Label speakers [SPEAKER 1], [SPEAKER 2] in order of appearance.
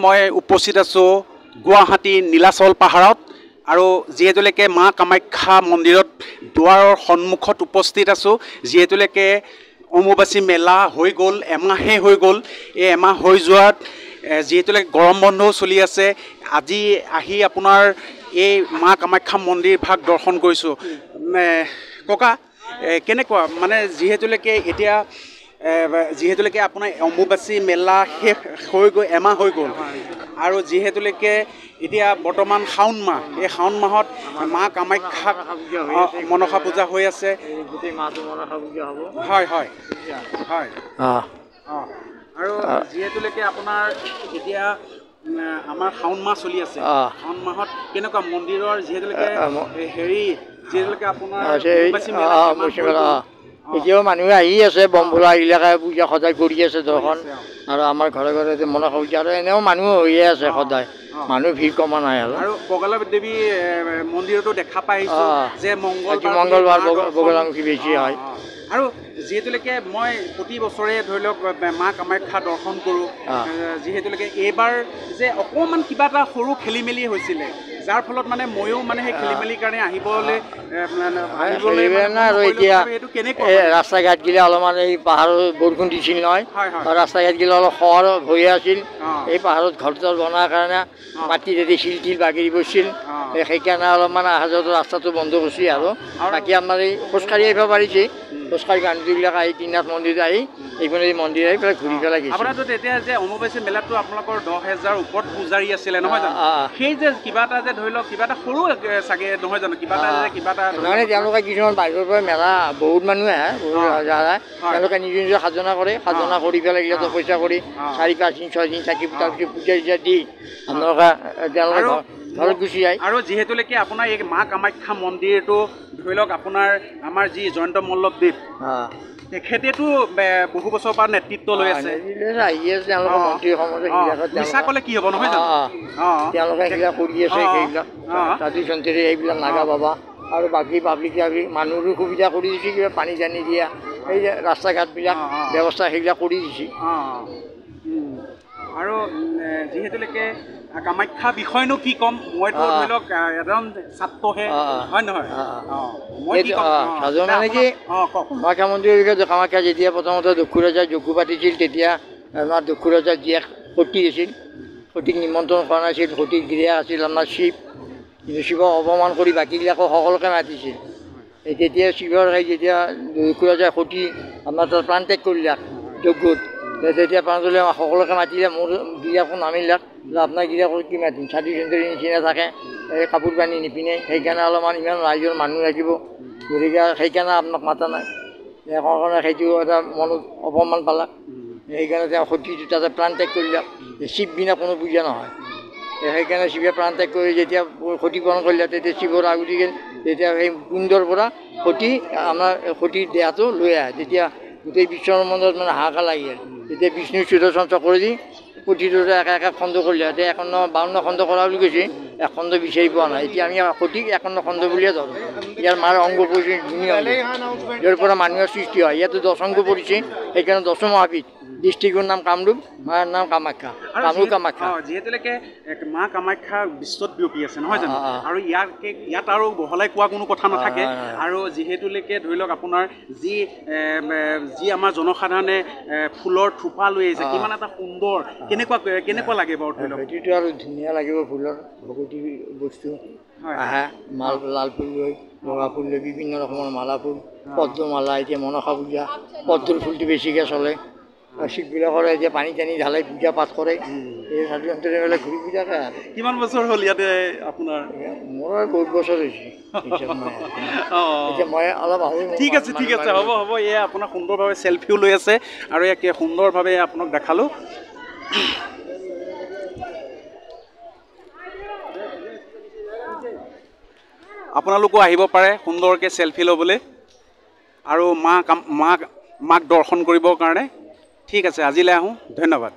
[SPEAKER 1] মই উপস্থিত আছোঁ গুৱাহাটী নীলাচল পাহাৰত আৰু যিহেতুলৈকে মা কামাখ্যা মন্দিৰত দুৱাৰৰ সন্মুখত উপস্থিত আছোঁ যিহেতুলৈকে অম্বুবাচী মেলা হৈ গ'ল এমাহে হৈ গ'ল এই এমাহ হৈ যোৱাত যিহেতুলৈকে গৰম বন্ধও চলি আছে আজি আহি আপোনাৰ এই মা কামাখ্যা মন্দিৰ ভাগ দৰ্শন কৰিছোঁ ককা কেনেকুৱা মানে যিহেতুলৈকে এতিয়া যিহেতুলৈকে আপোনাৰ অম্বুবাচী মেলা শেষ হৈ গৈ এমাহ হৈ গ'ল আৰু যিহেতুলৈকে এতিয়া বৰ্তমান শাওণ মাহ এই শাওণ মাহত মা কামাখ্যাক মনসা পূজা হৈ আছে হয় হয় হয় আৰু যিহেতুলৈকে আপোনাৰ এতিয়া আমাৰ শাওণ মাহ চলি আছে শাওণ মাহত কেনেকুৱা মন্দিৰৰ যিহেতুলৈকে হেৰি যিহেতুলৈকে আপোনাৰ
[SPEAKER 2] এতিয়াও মানুহে আহি আছে বমভোলা এইবিলাকে পূজা সদায় কৰি আছে দৰ্শন আৰু আমাৰ ঘৰে ঘৰে মনসা পূজা আৰু এনেও মানুহ হৈয়ে আছে সদায় মানুহ ভিৰ কমা নাই
[SPEAKER 1] আৰু বগলা দেৱী মন্দিৰতো দেখা পাইছোঁ যে
[SPEAKER 2] মংগলবাৰ বগলামুখী বেছি হয়
[SPEAKER 1] আৰু যিহেতুলৈকে মই প্ৰতি বছৰে ধৰি লওক মা কামাখ্যা দৰ্শন কৰোঁ যিহেতুলৈকে এইবাৰ যে অকণমান কিবা এটা সৰু খেলি মেলি হৈছিলে যাৰ ফলত মানে ময়ো মানে সেই খেলি মেলিৰ কাৰণে আহিবলৈ
[SPEAKER 2] আৰু এতিয়া ৰাস্তা ঘাটগিলা অলপমান এই পাহাৰৰ বৰষুণ দিছিল নহয় ৰাস্তা ঘাটগিলা অলপ খৰ হৈয়ে আছিল এই পাহাৰত ঘৰ চৰ বনোৱাৰ কাৰণে মাটি যদি শিল তিল বাগিৰি পৰিছিল সেইকাৰণে অলপমান অহা যোৱাটো ৰাস্তাটো বন্ধ কৰিছে আৰু বাকী আমাৰ এই খোজকাঢ়ি আহিব পাৰিছে খোজকাঢ়ি মানুহবিলাক আহি ত্ৰিনাথ মন্দিৰত আহি এইপিনে মন্দিৰ আহি পেলাই ঘূৰি পেলাই গৈছে
[SPEAKER 1] আপোনাৰতো তেতিয়া যে অম্বুবাচী মেলাতো আপোনালোকৰ 10,000 ওপৰত পূজাৰী আছিলে নহয় জানো সেই যে কিবা এটা যে ধৰি লওক কিবা এটা সৰু চাগে নহয় জানো কিবা এটা
[SPEAKER 2] মানে তেওঁলোকে কিছুমান বাহিৰৰ পৰা মেলা বহুত মানুহ আহে তেওঁলোকে নিজে নিজে সাজনা কৰে সাজনা কৰি পেলাই সিহঁতৰ পইচা কৰি 4-5 দিন 6 দিন থাকি তাৰপিছত পূজা চূজা দি আপোনালোকে তেওঁলোকে ঘৰত গুচি যায়
[SPEAKER 1] আৰু যিহেতুলৈকে আপোনাৰ এই মা কামাখ্যা মন্দিৰটো ধৰি লওক আপোনাৰ আমাৰ যি জয়ন্ত মল্লৱদেৱ তেখেতেতো বহু বছৰৰ পৰা নেতৃত্ব লৈ আছে মিছা ক'লে কি হ'ব নহয় জানো
[SPEAKER 2] তেওঁলোকে সেইবিলাক কৰি আছে সেইবিলাক ৰাতি চন্তিৰে এইবিলাক নাগা বাবা আৰু বাকী পাব্লিক মানুহৰো সুবিধা কৰি দিছে কিবা পানী চানী দিয়া এই যে ৰাস্তা ঘাটবিলাক ব্যৱস্থা সেইবিলাক কৰি দিছে
[SPEAKER 1] আৰু যিহেতুলৈকে কামাখ্যা বিষয়নো কি ক'ম মইতো ধৰি লওক এজন ছাত্ৰহে হয় নহয়
[SPEAKER 2] মানে কি কামাখ্যা মন্দিৰৰ বিষয়ে কামাখ্যা যেতিয়া প্ৰথমতে দক্ষু ৰজাই যজ্ঞ পাতিছিল তেতিয়া আমাৰ দক্ষু ৰজাৰ জীয়েক সতী আছিল সতীক নিমন্ত্ৰণ কৰা নাছিল সতীৰ গৃহ আছিল আমাৰ শিৱ কিন্তু শিৱক অপমান কৰি বাকীবিলাকক সকলোকে মাতিছিল তেতিয়া শিৱৰ যেতিয়া দক্ষু ৰজাই সতী আমাৰ তাত প্ৰাণ ত্যাগ কৰিলাক যজ্ঞত তেতিয়া প্ৰাঞ্জলে সকলোকে মাতিলে মোৰ গিৰিয়াকো নামিলাক আপোনাৰ গিৰিয়াকক কি মাতিম ছাতি চুন্দৰী নিচিনা থাকে এই কাপোৰ কানি নিপিনে সেইকাৰণে অলপমান ইমান ৰাইজৰ মানুহ লাগিব গতিকে সেইকাৰণে আপোনাক মাতা নাই কাৰণে সেইটো এটা মনত অপমান পালাক সেইকাৰণে তেওঁ সতী তাতে প্ৰাণ ত্যাগ কৰিলাক শিৱ বিনা কোনো পূজা নহয় সেইকাৰণে শিৱে প্ৰাণ ত্যাগ কৰি যেতিয়া সতী পূৰণ কৰিলে তেতিয়া শিৱৰ আগুৰি গ'ল তেতিয়া সেই কুণ্ডৰ পৰা সতী আমাৰ সতীৰ দেহটো লৈ আহে তেতিয়া গোটেই বিশ্বব্ৰহ্মাণ্ডত মানে হাহাকাৰ লাগি গ'ল তেতিয়া বিষ্ণু সুদৰ্শন চক্ৰ দি প্ৰতিটোৰে এক খণ্ড কৰিলে এতিয়া 51 খণ্ড কৰা বুলি কৈছে এক খণ্ড বিচাৰি পোৱা নাই এতিয়া আমি সঠিক 51 খণ্ড বুলিয়ে ধৰোঁ ইয়াৰ মাৰ অংগ পৰিছে ধুনীয়া ইয়াৰ পৰা মানুহৰ সৃষ্টি হয় ইয়াতো 10 অংগ পৰিছে সেইকাৰণে 10 মহাপীঠ ডিষ্ট্ৰিক্টৰ নাম কামৰূপ মাৰ নাম কামাখ্যা কামৰূপ কামাখ্যা
[SPEAKER 1] যিহেতুলৈকে মা কামাখ্যা বিশ্বত বিয়পি আছে নহয় জানো আৰু ইয়াত আৰু বহলাই কোৱা কোনো কথা নাথাকে আৰু যিহেতুলৈকে ধৰি লওক আপোনাৰ যি আমাৰ জনসাধাৰণে ফুলৰ থোপা লৈ আহিছে কিমান এটা সুন্দৰ কেনেকুৱা লাগে বাৰু ধৰি লওক
[SPEAKER 2] এইটো আৰু ধুনীয়া লাগিব ফুলৰ ভগৱতী বস্তু আহা মাল লাল ফুল লৈ বগা ফুল লৈ বিভিন্ন ৰকমৰ মালা ফুল পদ্মমালা এতিয়া মনসা পূজা পদ্মৰ ফুলটো বেছিকৈ চলে শিখবিলাকৰে এতিয়া পানী টানি ঢালাই পূজা পাঠ কৰে এই সাধু সন্তৰে বেলেগ ঘূৰি পূজা কৰে আৰু
[SPEAKER 1] কিমান বছৰ হ'ল ইয়াতে আপোনাৰ
[SPEAKER 2] মোৰ বহুত বছৰ হৈছে এতিয়া মই অলপ আহোঁ
[SPEAKER 1] ঠিক আছে হ'ব এয়া আপোনাৰ সুন্দৰভাৱে চেলফিও লৈ আছে আৰু ইয়াক সুন্দৰভাৱে আপোনাক দেখালোঁ আপোনালোকো আহিব পাৰে সুন্দৰকৈ চেলফি ল'বলৈ আৰু মাক দৰ্শন কৰিবৰ কাৰণে ঠিক আছে আজিলৈ আহোঁ ধন্যবাদ